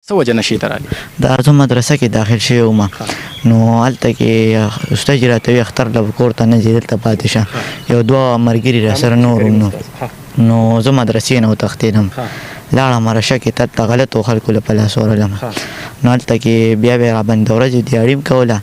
څه وجه نشي ته راغلی؟ دا زه مدرسه کې داخل شوی وم نو هلته کې استاد راته وایي اختر له کور ته نه ځې دلته پاتې شه. یو دوه ملګري راسره نور وم نو زه مدرسې نه وتښتېدم لاړم رشه کې تلته غلطو خلکو له په لاس ورغلم نو هلته کې بیا به یې راباندې د ورځې دیاړي م کوله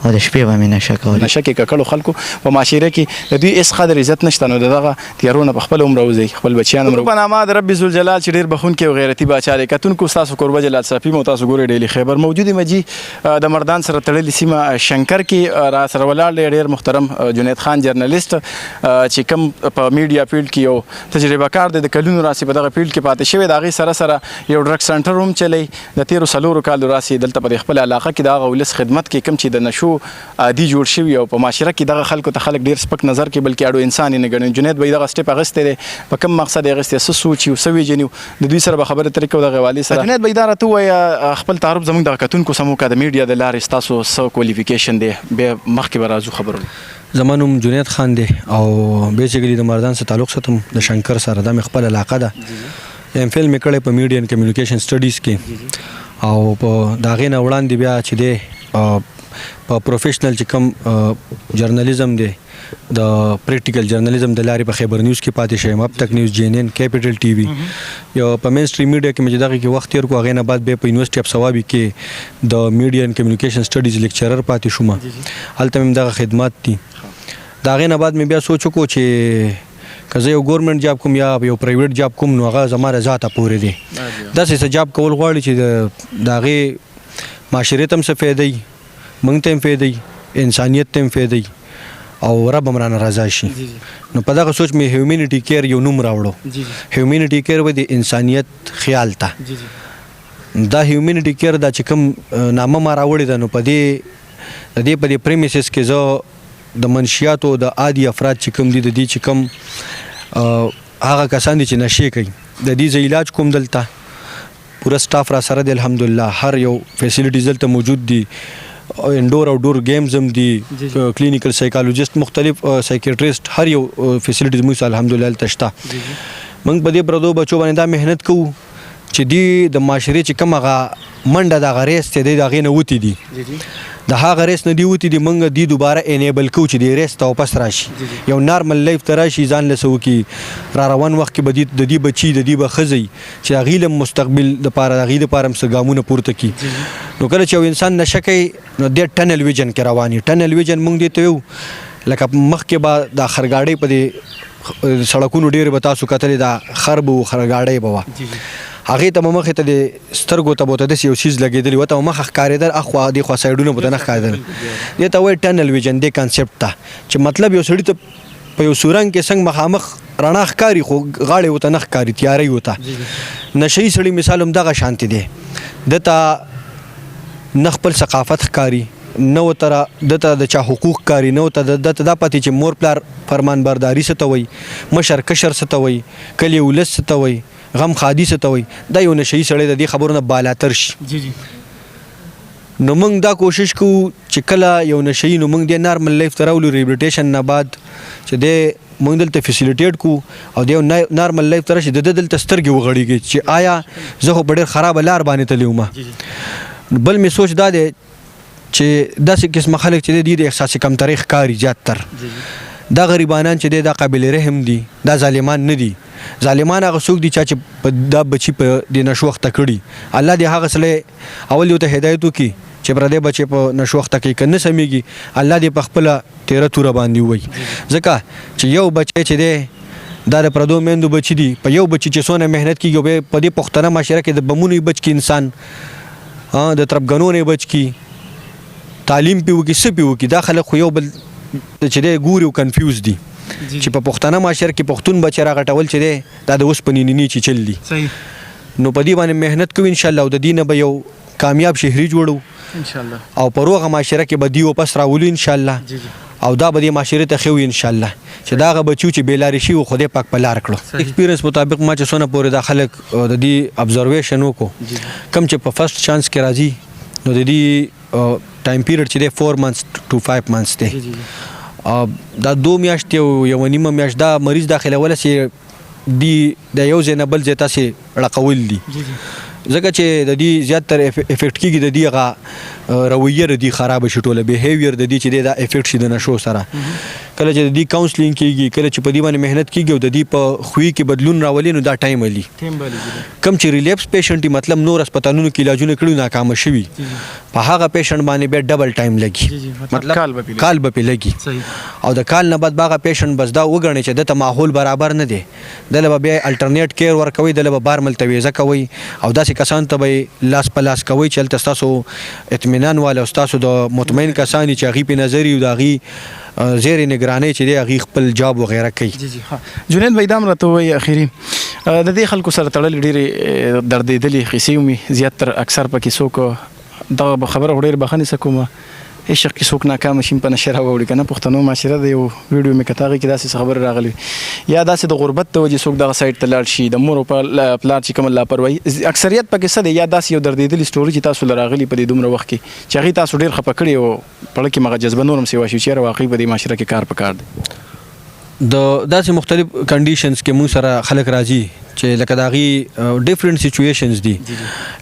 او د شپې به مې نشه کوله. نشه کې ککړو خلکو په معاشره کې د دوی هېڅ قدر عزت نشته نو د دغه تیارو نه په خپله هم راوځئ خپل بچیان هم په نامه د رب ذوالجلال چې ډېر بخونکی او غیرتي باچا دی. کتونکو ستاسو کوربه جلال صافي مو تاسو ګورئ ډیلي خیبر موجود مجي د مردان سره تړلې سیمه شنکر کې را سره ولاړ دی ډېر محترم جنید خان جرنالیست چې کوم په میډیا فیلډ کې یو تجربه کار دی د کلونو راسي په دغه فیلډ کې پاتې شوی د هغې سره سره یو ډرګ سنټر هم چلی د تیرو څلورو کالو راسي دلته په خپل علاقه کې د هغه ولس خدمت کې کوم چې د نشو عادي جوړ شوي او په معاشره کې دغه خلکو ته خلک ډېر سپک نظر کې بلکې اړو انسان یې نه ګڼي. جنید به دغه سټیپ اخیستی دی په کوم مقصد یې اخیستی څه سوچ یو څه ویژن د دوی سره به خبرې اترې کوو دغه حوالې سره. جنید به دا راته ووایه خپل تعارف زموږ دغه کتونکو سم وکړه د میډیا د لارې ستاسو څه کوالیفیکیشن دی بیا مخکې به راځو خبرو. زما نوم جنید خان دی او بیسیکلی د مردان سره تعلق ساتم د شنکر سره دا مې خپل علاقه ده. ایم فیل مې کړی په میډیا اینډ کمیونیکیشن سټډیز کې او په د هغې نه وړاندې بیا چې دی په پروفیشنل چې کوم جرنالیزم دی د پریکټیکل جرنالیزم د لارې په خیبر نیوز کې پاتې شویم اب تک نیوز JNN کیپیټل ټي وي یو په مین سټریم میډیا کې مې چې دغه کې وخت تېر کړو هغې نه بعد بیا په یونیورسټي اف ثوابي کې د میډیا اینډ کمیونیکیشن سټډیز لیکچرر پاتې شوم هلته مې دغه خدمات دي. د هغې نه بعد مې بیا سوچ وکړو چې که زه یو ګورنمنټ جاب کوم یا یو پرایویټ جاب کوم نو هغه زما رضا ته پورې دی. داسې څه جاب کول غواړي چې د هغې معاشرې ته هم څه فایده وي موږ ته هم فایده وي انسانیت ته هم فایده وي او رب هم رانه رضا شي. نو په دغه سوچ مې هیومینټي کیر یو نوم راوړو. هیومینټي کیر به د انسانیت خیال ته دا هیومینټي کیر دا چې کوم نامه ما راوړې ده نو په دې په دې پریمیسس کې زه د منشیاتو د عادي افراد چې کوم دي د دې چې کوم هغه کسان دي چې نشې کوي د دې زه علاج کوم دلته پوره سټاف را سره دی الحمدلله هر یو فیسیلیټیز دلته موجود دي انډور او ډور گیمز هم دي کلینیکل سایکالوجست مختلف سایکیټریسټ هر یو فیسیلیټیز موږ الحمدلله دلته شته. موږ په دې پردو بچو باندې دا محنت کوو چې دی د معاشرې چې کوم هغه منډه د هغه ریس چې دی د هغې نه وتې دي د هغه ریس نه دي وتې دي موږ دی دوباره انیبل کوو چې دې ریس ته واپس راشي یو نارمل لایف ته راشي ځان له څه وکړي را روان وخت کې به د دې بچي د دې به ښځئ چې هغې له مستقبل دپاره د هغې دپاره هم څه ګامونه پورته کړي. نو کله چې یو انسان نشه کوي نو دې ټنل ویژن کې روان وي. ټنل ویژن موږ دې ته ویو لکه مخکې به د خرګاډۍ په دې سړکونو ډېرې به تاسو کتلې دا خر به و خرګاډۍ به وه هغې ته به مخې ته د سترګو ته به ورته داسې یو څیز لګېدلي وه ته به مخه ښکارېدل اخوا دېخوا سایډونه به ورته نه ښکارېدل. دې ته وایي ټنل ویژن دې کانسیپټ ته چې مطلب یو سړي ته په یو سورنګ کې څنګه مخامخ رڼا ښکاري خو غاړې ورته نه ښکاري تیاری ورته. نشهیي سړي مثال هم دغه شانتې دی ده ته نه خپل ثقافت ښکاري نه ورته دته د چا حقوق ښکاري نه ورته دته دا پاتې چې مور پلار فرمانبرداري څه ته وایي مشر کشر څه ته وایي کلي ولس څه ته وایي غم خادي څه ته وایي دا یو نشهیي سړی د دې خبرو نه بالاتر شي. نو موږ دا کوشش کوو چې کله یو نشهیي نو موږ دې نارمل لایف ته راولو ریبلیټیشن نه بعد چې دې موږ دلته فیسیلیټیټ کوو او د نارمل لایف ته راشي د ده دلته سترګې وغړېږي چې آیا زه خو په ډېر خرابه لار باندې تللی وم. بل مې سوچ دا دی چې داسې قسمه خلک چې دی د احساس کمترۍ ښکاري زیاتتر دا غریبانان چې دی دا قابل رحم دي دا ظالمان نه دي. ظالمان هغه څوک دي چې په دا بچي په دې نشو وخته کړي الله دې هغه سړی اول یو ته هدایت وکړي چې پردی بچی په نشو وخته کې که نه سمیږي الله دې په خپله تیره توره باندې ووایي. ځکه چې یو بچی چې دی دا د پردو میندو بچي دي په یو بچي چې څونه محنت کېږي او په دې پښتنه معاشره کې د بمونو یې بچ کړي انسان د تربګنو نه یې بچ کړي تعلیم پې وکړي څه پې وکړي دا خلک خو یو بل چې دی ګوري او کنفیوز دي چې په پښتنه معاشره کې پښتون بچی راغټول چې دی دا د اوسپنې نینې چیچل دي. نو په دې باندې محنت کوو انشاءالله او د دې نه به یو کامیاب شهري جوړو او په روغه معاشره کې به دې واپس راولو انشاءالله او دا به دې معاشرې ته ښه وي انشاءالله چې دا هغه بچي چې بېلارې شي و خدای پاک په لار کړو. ایکسپیرینس مطابق ما چې څونه پورې دا خلک د دې ابزرویشن وکړو کوم چې په فرسټ چانس کې راځي نو د دې ټایم پیریډ چې دی 4 months to 5 months دی دا 2 میاشتې او یوه نیمه میاشت دا مریض داخلولی چې دی د یو ځای نه بل ځای تاسې ړقول دي ځکه چې د دې زیاتره افیکټ کیږي د دې هغه رویه د دې خراب شي ټوله بیهیویر د دې چې دا افیکټ شي د نشو سره کله چې د دې کاونسلینګ کیږي کله چې په دې باندې مهنت کیږي او د دې په خوې کې بدلون راولي نو دا ټایم ولي کم چې ریلیپس پیشنټ مطلب نور هسپتالونو کې علاجونه کړي ناکام شوي په هغه پیشنټ باندې به ډبل ټایم لګي مطلب کال به پې لګي او د کال نه بعد باغه پیشنټ بس دا وګڼي چې دته ماحول برابر نه دی دله به بیا الټرنیټ کیر ورکوي دله به بار ملتویزه کوي او داسې کسان ته به لاس په لاس کوي چې هلته ستاسو اطمینان والا او ستاسو د مطمئن کسان چې هغوی پې نظر وي او د هغوی زیر نگرانی چې دی هغوی خپل جاب وغیره کوي جنید بھائی دا هم راته ووایي اخري د دې خلکو سره تړلې ډېرې دردېدلې کیسې ومي زیاتر اکثر پکې څوک دغه خبره خو ډېر بخښنې څه کومه عشق کې څوک ناکامه شي په نشه راوړي که نه پښتنو معاشره د یو ویډیو مې کته هغې کې داسې خبرې راغلي یا داسې د غربت د وجې څوک دغه سایډ ته لاړ شي د مور او پلار چې کومه لاپرواهي اکثریت پکې څه دی یا داسې یو دردېدلې سټوري چې تاسو له راغلي په دې دومره وخت کې چې هغې تاسو ډېر خفه کړي او په کې مغه جذبه نور هم سیوا شي چې یاره واقعي په دې معاشره کې کار پکار دی د داسې مختلف کنډیشنز کې موږ سره خلک راځي چې لکه د هغې ډفرنټ سچویشنز دي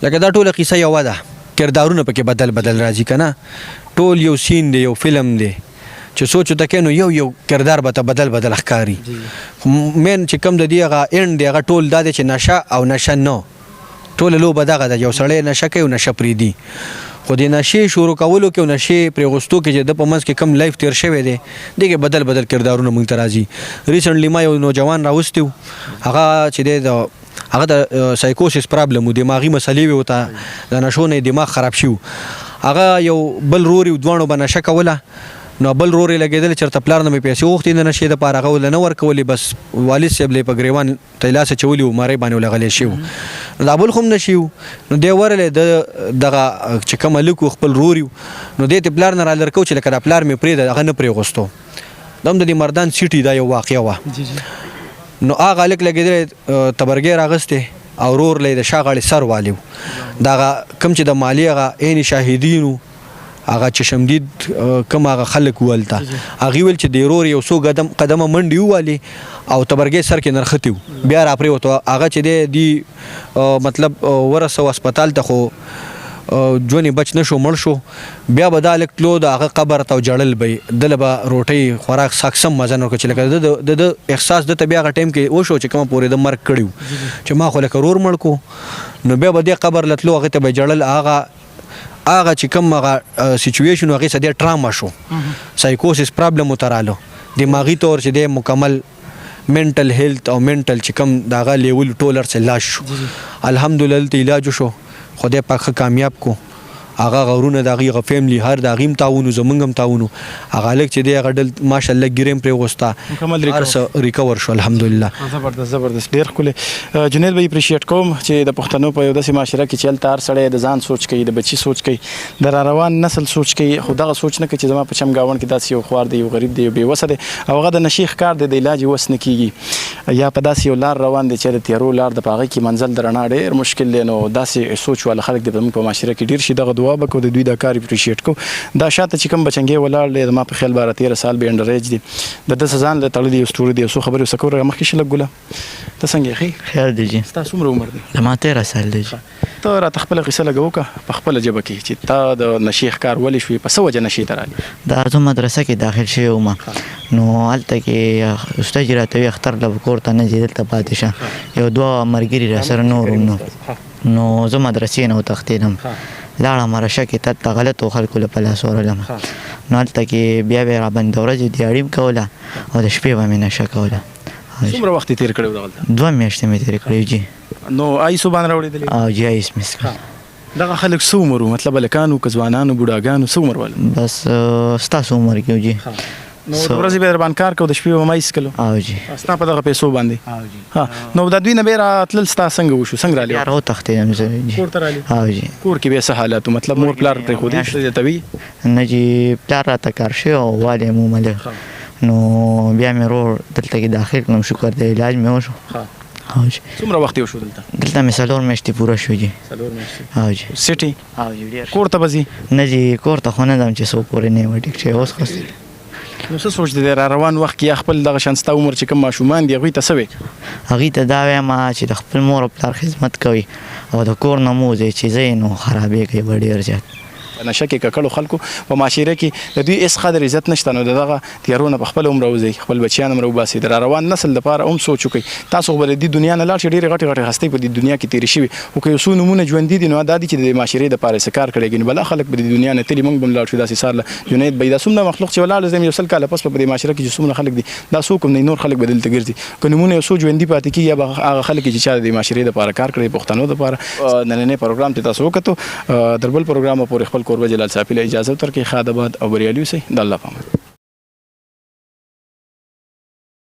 لکه دا ټوله قصه یوه ده کردارونه پکې بدل راځي که نه ټول یو سین دی یو فلم دی چې سوچ وته نو یو کردار به ته بدل ښکاري مین چې کم د دې هغه اینډ دی هغه ټول دا دی چې نشه او نشه نه ټوله لوبه دغه ده یو سړی نشه کوي او نشه پرېږدي خو د نشې شروع کولو کې او نشې پرېغوستو کې چې د په منځ کې کم لایف تیر شوی دی دې کې بدل کردارونه موږ ته راځي ریسنټلی ما یو نوجوان راوستی هغه چې دی هغه د سایکوسس پرابلم و دماغي مسلې وې ورته د نشو نه دماغ خراب شو هغه یو بل روري دواړو به نشه کوله نو بل روري لګېدل چېرته پلار نه مې پیسې غوښتې د نشې دپاره هغه ول نه ورکولې بس والد صاحب له په ګریوان ته لاس اچولي و ماری باندې ولغلی شي نو دا بل خو هم نه شي نو دی ورلی دغه چې کوم هلک و خپل روري نو دی ته پلار نه رالرکو چې لکه دا پلار مې پرېږده هغه نه پرېغوستو دا هم د دې مردان سیټي دا یو واقعه وه نو هغه هلک لګېدلی تبرګی راغستې او رور لی د شا غاړې سر والیو دغه کوم چې د مالی هغه عین شاهدینو هغه چشمدید کوم هغه خلک ولته هغې ویل چې د رور یو څو قدمه منډې ووالي او تبرګی سر کې نرختي و بیا راپرېوتو هغه چې دی مطلب ورسو هسپتال ته خو ژوند یې بچ نه شو مړ شو بیا به دا هلک تلو د هغه قبر ته جړل به دله به روټۍ خوراک ساکسم مزه نه ورکړه چې لکه د احساس دته بیا هغه ټایم کې وشو چې کومه پورې د مرګ کړي و چې ما خو لکه رور مړ کو نو بیا به دې قبر له تلو هغې ته به جړل هغه چې کوم هغه سچویشن و هغې څه دی ټراما شو سایکوسس پرابلم ورته راله دماغي طور چې دی مکمل منټل هیلث او منټل چې کوم د هغه لیول ټول هر څه لاش شو الحمدلله دلته علاج وشو خدای پاک ښه کامیاب کو هغه غورونه د هغې هغه فیملی هر د هغې هم تعاون زموږ هم تعاون هغه هلک چې دی هغه ډل ماشاءالله ګیرې هم پرېغوسته هر څه ریکور شو الحمدلله زبردست ډېر ښکلی جنید بھائی اپریشیټ کوم چې د پښتنو په یو داسې معاشره کې چې هلته هر سړی د ځان سوچ کوي د بچي سوچ کوي د را روان نسل سوچ کوي خو دغه سوچ نه کوي چې زما په چمګاونډ کې داسې یو خوار دی یو غریب دی یو بېوسه دی او هغه د نشې ښکار دی د علاج یې وس نه کېږي یا په داسې یو لار روان دی چې د تیارو لار د په هغې کې منزل د رڼا ډېر مشکل دی نو داسې سوچ والا خلک دی زموږ په معاشره کې ډېر شي دغه دعا به کوو د دوی دا کار اپریشیټ کوو دا شاته چې کوم بچنګې ولاړ دی زما په خیال 12-13 سال به انډر ایج دی د ده ځان له تړلي یو ستوري دی یو څو خبرې ورڅه کوو مخکې شي لږ ګله ته څنګه یې ښې خیر دی جی ستا څومره عمر دی زما 13 سال دی جی ته راته خپله قصه لږه وکړه په خپله ژبه کې چې تا د نشې ښکار ولې شوې په څه وجه نشې ته رالې د ارزو مدرسه کې داخل شوی وم نو هلته کې استاد جي راته وي اختر له کور ته نه ځې دلته پاتې شه یو دوه ملګري راسره نور هم نو زه مدرسې نه وتښتېدم لاړم رشه کې تلته غلطو خلکو له په لاس ورلم نو هلته کې بیا به یې راباندې د ورځې دیاړي م کوله او د شپې به مې نشه کوله څومره وخت یې تېر کړی و دغلته 2 میاشتې مې تېرې کړی جي نو آیسو باندې راوړېدلې او جي آیس مې څکه دغه خلک څه عمر و مطلب هلکانو که ځوانانو بوډاګانو څه عمر ول بس ستاسو عمر کې و جي نو د ورځې به درباندې کار کوو د شپې به مه ایسکلو او جي ستا په دغه پیسو باندې نو د دوی نه بیا راتلل ستا څنګه وشو څنګه رالې بیا راوتښتېدم زه جي کور ته رالې او جي کور کې بیا څه حالات مطلب مور پلار پرېښودې ښځې ته وي نه جي پلار راته کار شوی او والی مو ملک نو بیا مې ورور دلته کې داخل کړم شکر دی علاج مې وشو او جي څومره وخت یې وشو دلته مې 4 میاشتې پوره شوې جي 4 میاشتې او جي سټي او جي ډېر کور ته به ځې نه جي کور ته خو نه ځم چې څو پورې نه یم ټیک شوی اوس خو نو څه سوچ دی را روان وخت کې خپل دغه شان ستا عمر چې کوم ماشومان دي هغوی ته څه وې هغوی ته دا وایم چې د خپل مور او پلار خدمت کوي او د کور نه مو ځئ چې ځئ نو خرابېږي به ډېر زیات نشه کې ککړو خلکو په معاشره کې د دوی هېڅ قدر عزت نشته نو د دغه تیارو نه په خپله هم راوځئ خپل بچیان هم راوباسئ د را روان نسل دپاره هم سوچ وکړئ تاسو خو به د دې دنیا نه لاړ شئ ډېرې غټې غټې هستۍ په دې دنیا کې تېرې شوي خو که یو څو نومونه ژوندي دي نو دا دي چې د معاشرې دپاره یې څه کار کړی نو بلا خلک به د دنیا نه تللي موږ به هم لاړ شو داسې سار له جنید به دا څومره مخلوق چې ولاړ زم یو سل کاله پس په دې معاشره کې چې څومره خلک دي دا څوک هم نه نور خلک به دلته ګرځي که نومونه یو څو ژوندي پاتې کېږي یا به هغه خلک چې چا د دې معاشرې دپاره کار کړی پښتنو دپاره نننی پروګرام ته تاسو وکتو در بل پروګرام پورې خپل کوربه جلال صافي له اجازه ورکړئ ښه ادبات او بریالي اوسئ د الله په امان